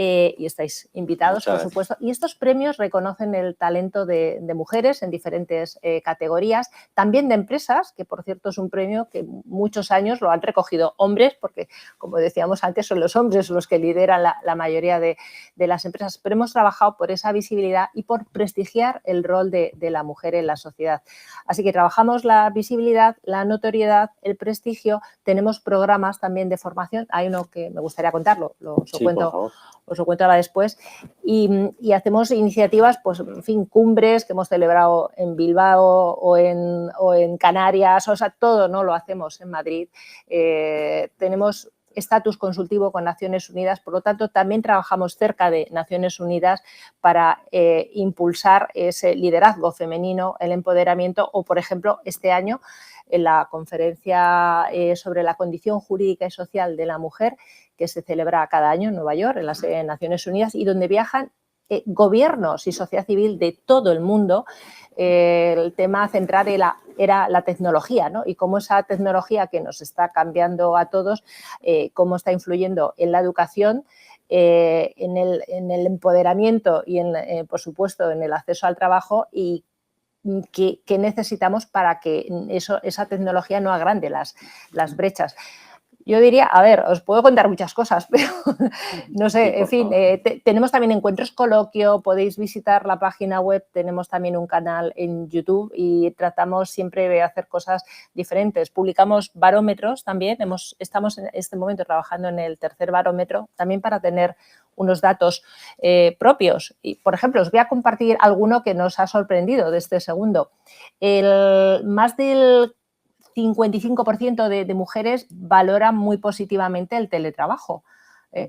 y estáis invitados, por supuesto. Y estos premios reconocen el talento de mujeres en diferentes categorías, también de empresas, que por cierto es un premio que muchos años lo han recogido hombres, porque como decíamos antes son los hombres los que lideran la mayoría de las empresas, pero hemos trabajado por esa visibilidad y por prestigiar el rol de la mujer en la sociedad. Así que trabajamos la visibilidad, la notoriedad, el prestigio, tenemos programas también de formación, hay uno que me gustaría contarlo, os lo cuento ahora después, y hacemos iniciativas, pues en fin, cumbres que hemos celebrado en Bilbao o en Canarias, o sea, todo no lo hacemos en Madrid. Tenemos estatus consultivo con Naciones Unidas, por lo tanto, también trabajamos cerca de Naciones Unidas para impulsar ese liderazgo femenino, el empoderamiento o, por ejemplo, este año en la conferencia sobre la condición jurídica y social de la mujer, que se celebra cada año en Nueva York, en las Naciones Unidas, y donde viajan gobiernos y sociedad civil de todo el mundo. El tema central era la tecnología, ¿no? Y cómo esa tecnología que nos está cambiando a todos, cómo está influyendo en la educación, en el empoderamiento y, por supuesto, en el acceso al trabajo y que necesitamos para que esa tecnología no agrande las brechas. Yo diría, a ver, os puedo contar muchas cosas, pero no sé, sí, en fin, tenemos también encuentros coloquio, podéis visitar la página web, tenemos también un canal en YouTube y tratamos siempre de hacer cosas diferentes. Publicamos barómetros también, estamos en este momento trabajando en el tercer barómetro, también para tener unos datos propios. Y, por ejemplo, os voy a compartir alguno que nos ha sorprendido de este segundo. Más del 55% de mujeres valoran muy positivamente el teletrabajo.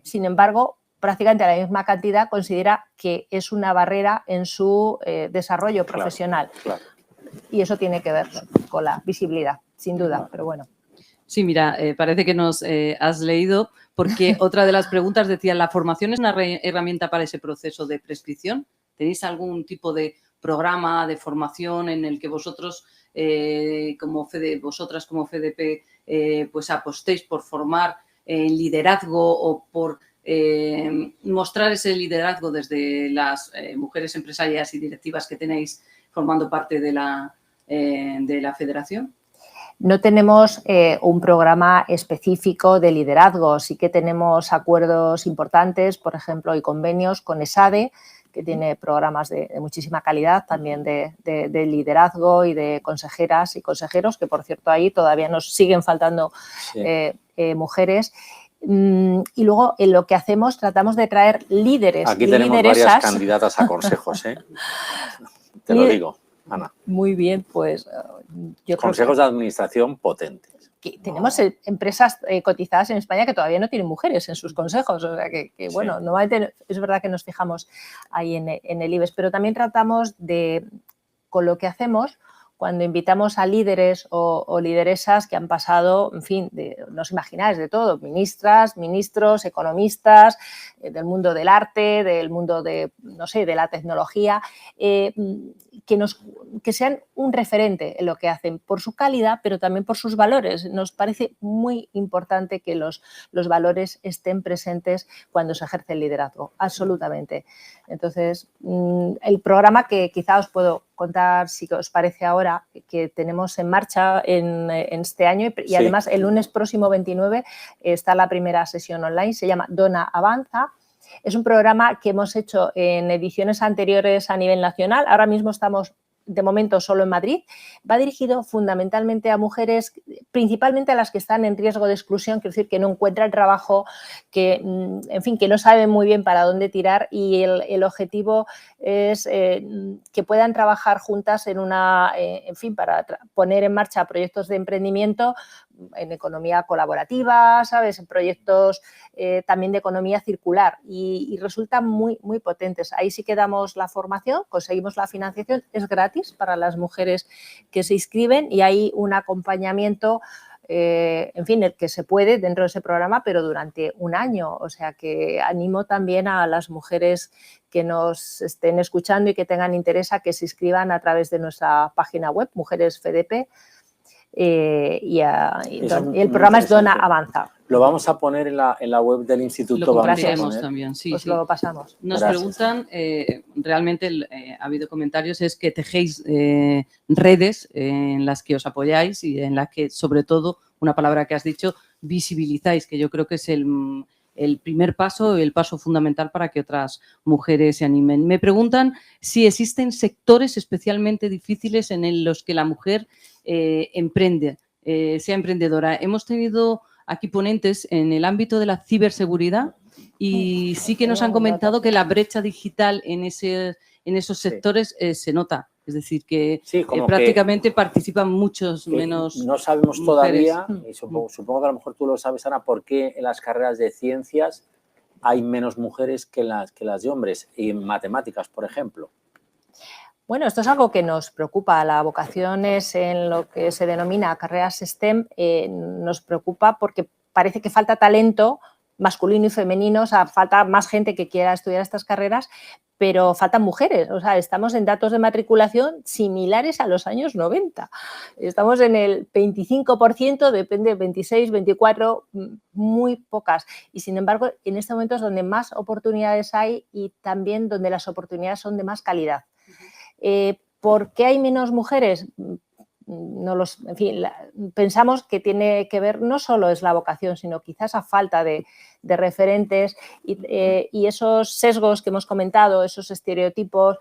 Sin embargo, prácticamente la misma cantidad considera que es una barrera en su desarrollo profesional. Claro. Y eso tiene que ver con la visibilidad, sin duda, pero bueno. Sí, mira, parece que nos has leído, porque otra de las preguntas decía, ¿la formación es una herramienta para ese proceso de prescripción? ¿Tenéis algún tipo de programa de formación en el que vosotros, vosotras como FEDEPE, pues apostéis por formar en liderazgo o por mostrar ese liderazgo desde las mujeres empresarias y directivas que tenéis formando parte de la federación? No tenemos un programa específico de liderazgo, sí que tenemos acuerdos importantes, por ejemplo, y convenios con ESADE, que tiene programas de muchísima calidad, también de liderazgo y de consejeras y consejeros, que por cierto ahí todavía nos siguen faltando mujeres. Y luego en lo que hacemos tratamos de traer líderes. Aquí tenemos varias candidatas a consejos, te lo digo, Ana. Muy bien, pues yo consejos de administración potentes. Tenemos empresas cotizadas en España que todavía no tienen mujeres en sus consejos, o sea que bueno, sí. Normalmente es verdad que nos fijamos ahí en el IBEX, pero también tratamos de, con lo que hacemos, cuando invitamos a líderes o lideresas que han pasado, en fin, no os imagináis, de todo, ministras, ministros, economistas, del mundo del arte, del mundo de, no sé, de la tecnología, que sean un referente en lo que hacen, por su calidad, pero también por sus valores. Nos parece muy importante que los valores estén presentes cuando se ejerce el liderazgo, absolutamente. Entonces, el programa que quizá os puedo contar, si os parece ahora, que tenemos en marcha en este año y además el lunes próximo 29 está la primera sesión online, se llama Dona Avanza. Es un programa que hemos hecho en ediciones anteriores a nivel nacional, ahora mismo estamos de momento solo en Madrid, va dirigido fundamentalmente a mujeres, principalmente a las que están en riesgo de exclusión, quiero decir, que no encuentran trabajo, que, en fin, que no saben muy bien para dónde tirar y el objetivo es que puedan trabajar juntas en fin, para poner en marcha proyectos de emprendimiento en economía colaborativa, ¿sabes? En proyectos también de economía circular y resultan muy, muy potentes. Ahí sí que damos la formación, conseguimos la financiación, es gratis para las mujeres que se inscriben y hay un acompañamiento en fin, el que se puede dentro de ese programa, pero durante un año. O sea que animo también a las mujeres que nos estén escuchando y que tengan interés a que se inscriban a través de nuestra página web, Mujeres FDP, y el programa es Dona Avanza. Lo vamos a poner en la web del instituto. Lo compartiremos también, sí. Pues lo pasamos. Nos preguntan, realmente ha habido comentarios, es que tejéis redes en las que os apoyáis y en las que, sobre todo, una palabra que has dicho, visibilizáis, que yo creo que es el primer paso, el paso fundamental para que otras mujeres se animen. Me preguntan si existen sectores especialmente difíciles en los que la mujer emprende, sea emprendedora. Hemos tenido aquí ponentes en el ámbito de la ciberseguridad y sí que nos han comentado que la brecha digital en esos sectores se nota. Es decir, que prácticamente participan muchos menos no sabemos mujeres. Todavía, y supongo que a lo mejor tú lo sabes, Ana, por qué en las carreras de ciencias hay menos mujeres que las de hombres, y en matemáticas, por ejemplo. Bueno, esto es algo que nos preocupa. La vocación es en lo que se denomina carreras STEM, nos preocupa porque parece que falta talento masculino y femenino, o sea, falta más gente que quiera estudiar estas carreras, pero faltan mujeres. O sea, estamos en datos de matriculación similares a los años 90. Estamos en el 25%, depende, 26, 24, muy pocas. Y sin embargo, en este momento es donde más oportunidades hay y también donde las oportunidades son de más calidad. ¿Por qué hay menos mujeres? En fin, pensamos que tiene que ver, no solo es la vocación, sino quizás a falta de referentes y esos sesgos que hemos comentado, esos estereotipos,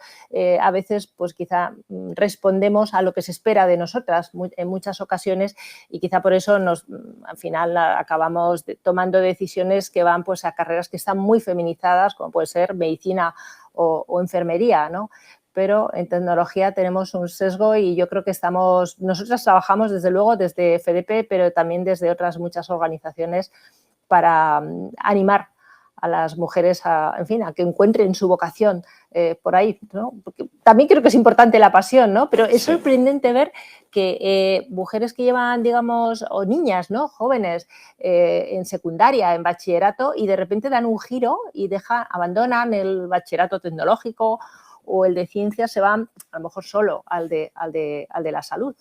a veces pues quizá respondemos a lo que se espera de nosotras en muchas ocasiones y quizá por eso al final acabamos tomando decisiones que van pues a carreras que están muy feminizadas, como puede ser medicina o enfermería, ¿no? Pero en tecnología tenemos un sesgo y yo creo que nosotras trabajamos desde luego desde FDP, pero también desde otras muchas organizaciones para animar a las mujeres a que encuentren su vocación por ahí, ¿no? Porque también creo que es importante la pasión, ¿no? Pero es sorprendente ver que mujeres que llevan, digamos, o niñas, ¿no? Jóvenes en secundaria, en bachillerato y de repente dan un giro y abandonan el bachillerato tecnológico o el de ciencias, se van a lo mejor solo al de la salud.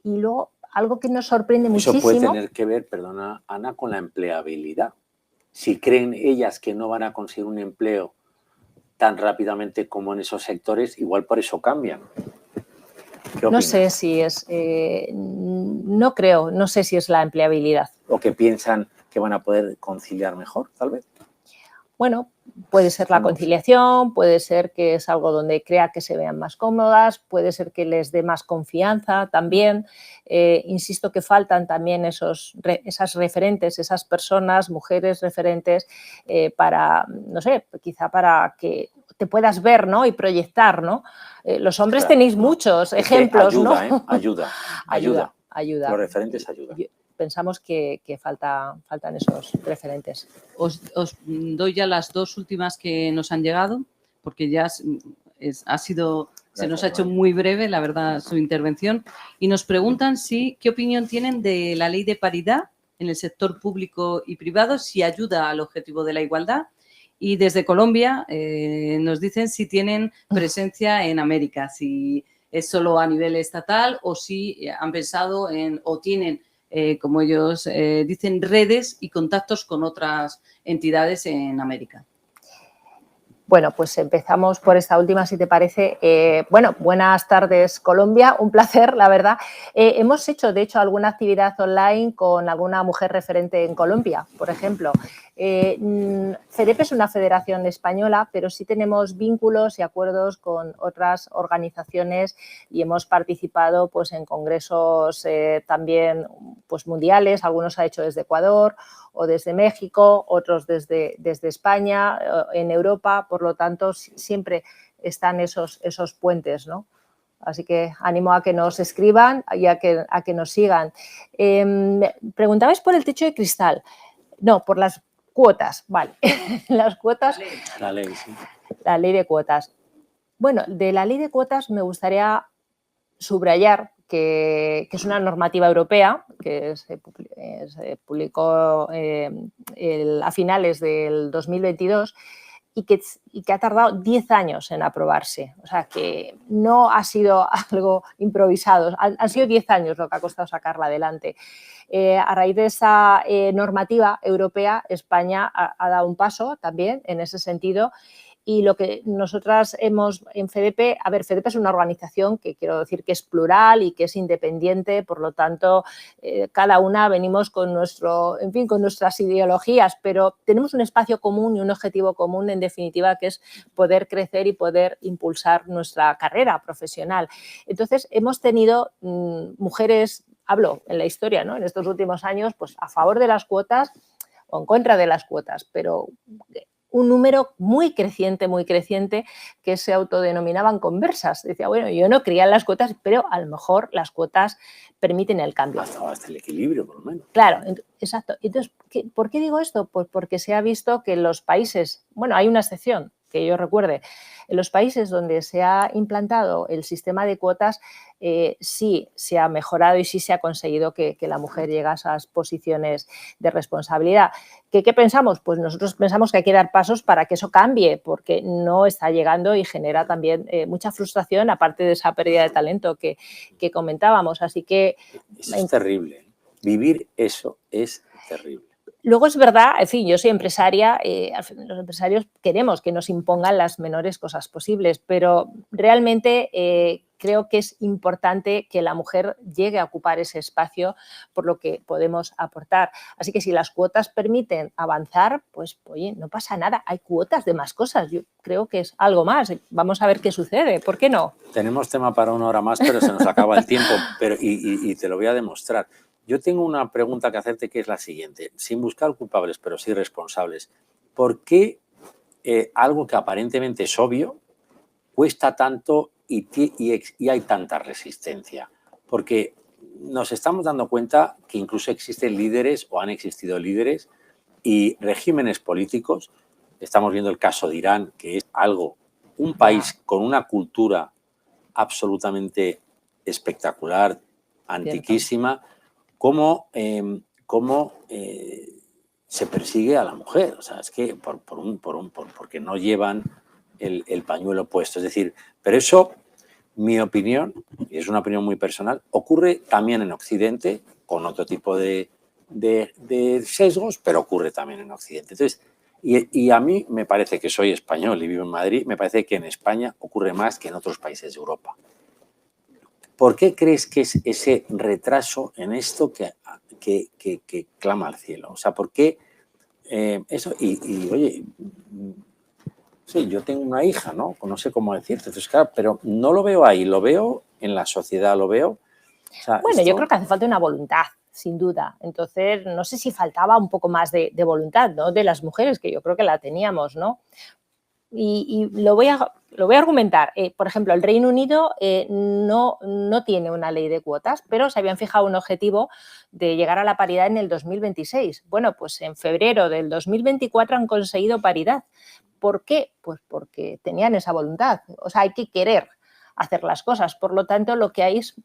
Y luego, algo que nos sorprende muchísimo... Eso puede tener que ver, perdona, Ana, con la empleabilidad. Si creen ellas que no van a conseguir un empleo tan rápidamente como en esos sectores, igual por eso cambian. ¿Qué opinas? No sé si es... no sé si es la empleabilidad. ¿O que piensan que van a poder conciliar mejor, tal vez? Bueno, puede ser la conciliación, puede ser que es algo donde crea que se vean más cómodas, puede ser que les dé más confianza también. Insisto que faltan también esas referentes, esas personas, mujeres referentes para, no sé, quizá para que te puedas ver, ¿no? Y proyectar, ¿no? Los hombres tenéis muchos ejemplos, ayuda, ¿no? Ayuda. Ayuda. Los referentes ayudan. Pensamos que faltan esos referentes. Os doy ya las dos últimas que nos han llegado, porque ya se nos ha hecho muy breve, la verdad, su intervención. Y nos preguntan qué opinión tienen de la ley de paridad en el sector público y privado, si ayuda al objetivo de la igualdad. Y desde Colombia nos dicen si tienen presencia en América, si es solo a nivel estatal o si han pensado o tienen... como ellos dicen, redes y contactos con otras entidades en América. Bueno, pues empezamos por esta última, si te parece. Buenas tardes, Colombia. Un placer, la verdad. Hemos hecho, de hecho, alguna actividad online con alguna mujer referente en Colombia, por ejemplo. FEDEP es una federación española, pero sí tenemos vínculos y acuerdos con otras organizaciones y hemos participado pues, en congresos también pues, mundiales. Algunos ha hecho desde Ecuador o desde México, otros desde España, en Europa. Por lo tanto, siempre están esos puentes, ¿no? Así que animo a que nos escriban y a que nos sigan. Preguntabais por el techo de cristal. No, por las cuotas, vale. Las cuotas. La ley, sí. La ley de cuotas. Bueno, de la ley de cuotas me gustaría subrayar que es una normativa europea que se publicó a finales del 2022 y que ha tardado 10 años en aprobarse. O sea, que no ha sido algo improvisado, han sido 10 años lo que ha costado sacarla adelante. A raíz de esa normativa europea, España ha dado un paso también en ese sentido. Y lo que nosotras hemos en FEDEPE, a ver, FEDEPE es una organización que quiero decir que es plural y que es independiente, por lo tanto, cada una venimos con con nuestras ideologías, pero tenemos un espacio común y un objetivo común, en definitiva, que es poder crecer y poder impulsar nuestra carrera profesional. Entonces, hemos tenido mujeres, hablo en la historia, ¿no? En estos últimos años, pues a favor de las cuotas o en contra de las cuotas, pero un número muy creciente, que se autodenominaban conversas. Decía, bueno, yo no creía en las cuotas, pero a lo mejor las cuotas permiten el cambio. Hasta el equilibrio, por lo menos. Claro, exacto. Entonces, ¿por qué digo esto? Pues porque se ha visto que en los países, bueno, hay una excepción que yo recuerde, en los países donde se ha implantado el sistema de cuotas, sí se ha mejorado y sí se ha conseguido que la mujer llegue a esas posiciones de responsabilidad. ¿Qué pensamos? Pues nosotros pensamos que hay que dar pasos para que eso cambie, porque no está llegando y genera también mucha frustración, aparte de esa pérdida de talento que comentábamos. Así que... Eso es terrible. Vivir eso es terrible. Luego es verdad, en fin, yo soy empresaria, los empresarios queremos que nos impongan las menores cosas posibles, pero realmente creo que es importante que la mujer llegue a ocupar ese espacio por lo que podemos aportar. Así que si las cuotas permiten avanzar, pues oye, no pasa nada, hay cuotas de más cosas, yo creo que es algo más, vamos a ver qué sucede, ¿por qué no? Tenemos tema para 1 hora más, pero se nos acaba el tiempo, y te lo voy a demostrar. Yo tengo una pregunta que hacerte que es la siguiente, sin buscar culpables, pero sí responsables. ¿Por qué algo que aparentemente es obvio cuesta tanto y hay tanta resistencia? Porque nos estamos dando cuenta que incluso existen líderes o han existido líderes y regímenes políticos. Estamos viendo el caso de Irán, que es un país con una cultura absolutamente espectacular, antiquísima, cómo se persigue a la mujer. O sea, es que porque no llevan el pañuelo puesto. Es decir, pero eso, mi opinión, y es una opinión muy personal, ocurre también en Occidente, con otro tipo de sesgos, pero ocurre también en Occidente. Entonces, y a mí me parece, que soy español y vivo en Madrid, me parece que en España ocurre más que en otros países de Europa. ¿Por qué crees que es ese retraso en esto que clama al cielo? O sea, ¿por qué eso? Oye, sí, yo tengo una hija, ¿no? No sé cómo decirte, entonces, claro, pero no lo veo ahí, lo veo en la sociedad, lo veo... O sea, bueno, yo creo que hace falta una voluntad, sin duda. Entonces, no sé si faltaba un poco más de voluntad, ¿no? De las mujeres, que yo creo que la teníamos, ¿no? Y lo voy a argumentar. Por ejemplo, el Reino Unido no tiene una ley de cuotas, pero se habían fijado un objetivo de llegar a la paridad en el 2026. Bueno, pues en febrero del 2024 han conseguido paridad. ¿Por qué? Pues porque tenían esa voluntad. O sea, hay que querer hacer las cosas. Por lo tanto, lo que hay es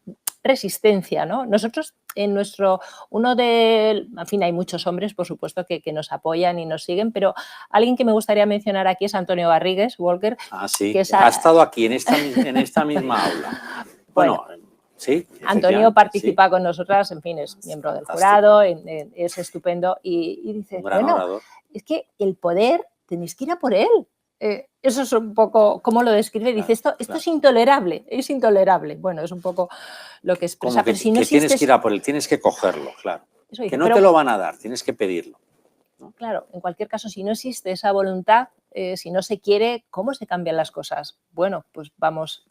resistencia, ¿no? Nosotros en en fin, hay muchos hombres, por supuesto, que nos apoyan y nos siguen, pero alguien que me gustaría mencionar aquí es Antonio Garrigues, Walker. Ah, sí, que ha estado aquí en esta misma aula. Bueno, sí. Antonio participa con nosotras, en fin, es miembro del jurado, es estupendo y dice, bueno, es que el poder tenéis que ir a por él. Eso es un poco cómo lo describe. Dice, esto es intolerable, es intolerable. Bueno, es un poco lo que expresa. Pero si no tienes que ir a por él, tienes que cogerlo, claro. Dice, que no te lo van a dar, tienes que pedirlo, ¿no? Claro, en cualquier caso, si no existe esa voluntad, si no se quiere, ¿cómo se cambian las cosas? Bueno, pues vamos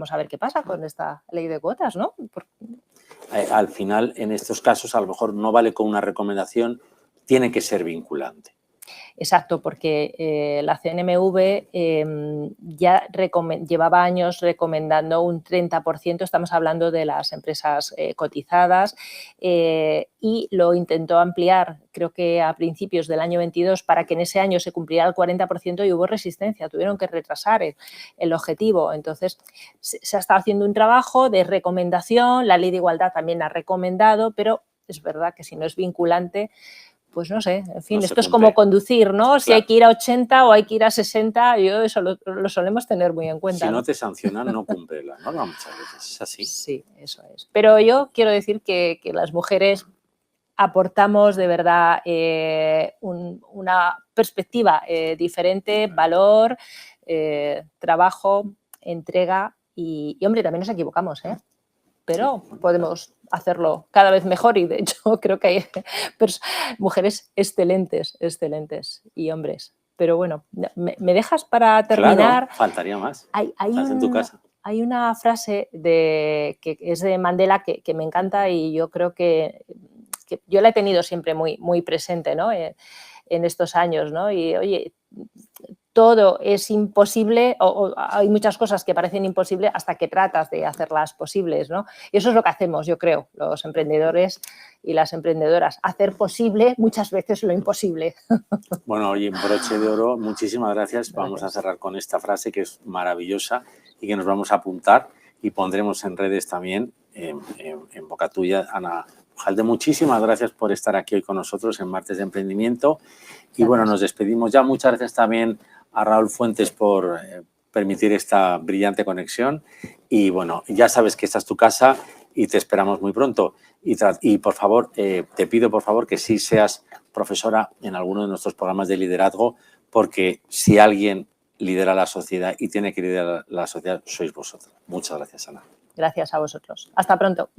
a ver qué pasa con esta ley de cuotas, ¿no? Al final, en estos casos, a lo mejor no vale con una recomendación, tiene que ser vinculante. Exacto, porque la CNMV ya llevaba años recomendando un 30%, estamos hablando de las empresas cotizadas, y lo intentó ampliar, creo que a principios del año 22, para que en ese año se cumpliera el 40% y hubo resistencia, tuvieron que retrasar el objetivo. Entonces, se ha estado haciendo un trabajo de recomendación, la Ley de Igualdad también ha recomendado, pero es verdad que si no es vinculante, pues no sé, en fin, esto es como conducir, ¿no? Claro. Si hay que ir a 80 o hay que ir a 60, yo eso lo solemos tener muy en cuenta. Si no te sancionan, no cumple la norma muchas veces, es así. Sí, eso es. Pero yo quiero decir que las mujeres aportamos de verdad una perspectiva diferente, valor, trabajo, entrega y, hombre, también nos equivocamos, ¿eh? Pero podemos hacerlo cada vez mejor y, de hecho, creo que hay mujeres excelentes y hombres. Pero bueno, ¿me dejas para terminar? Claro, faltaría más. Estás en tu casa. Hay una frase que es de Mandela que me encanta y yo creo que yo la he tenido siempre muy, muy presente, ¿no? En estos años, ¿no? Y, oye, todo es imposible o hay muchas cosas que parecen imposibles hasta que tratas de hacerlas posibles, ¿no? Y eso es lo que hacemos, yo creo, los emprendedores y las emprendedoras, hacer posible muchas veces lo imposible. Bueno, oye, broche de oro, muchísimas gracias. Vamos a cerrar con esta frase que es maravillosa y que nos vamos a apuntar y pondremos en redes también, en boca tuya, Ana Pujalde. Muchísimas gracias por estar aquí hoy con nosotros en Martes de Emprendimiento. Y bueno, nos despedimos ya. Muchas gracias también a Raúl Fuentes por permitir esta brillante conexión. Y bueno, ya sabes que esta es tu casa y te esperamos muy pronto. Y por favor, te pido por favor que sí seas profesora en alguno de nuestros programas de liderazgo, porque si alguien lidera la sociedad y tiene que liderar la sociedad, sois vosotros. Muchas gracias, Ana. Gracias a vosotros. Hasta pronto.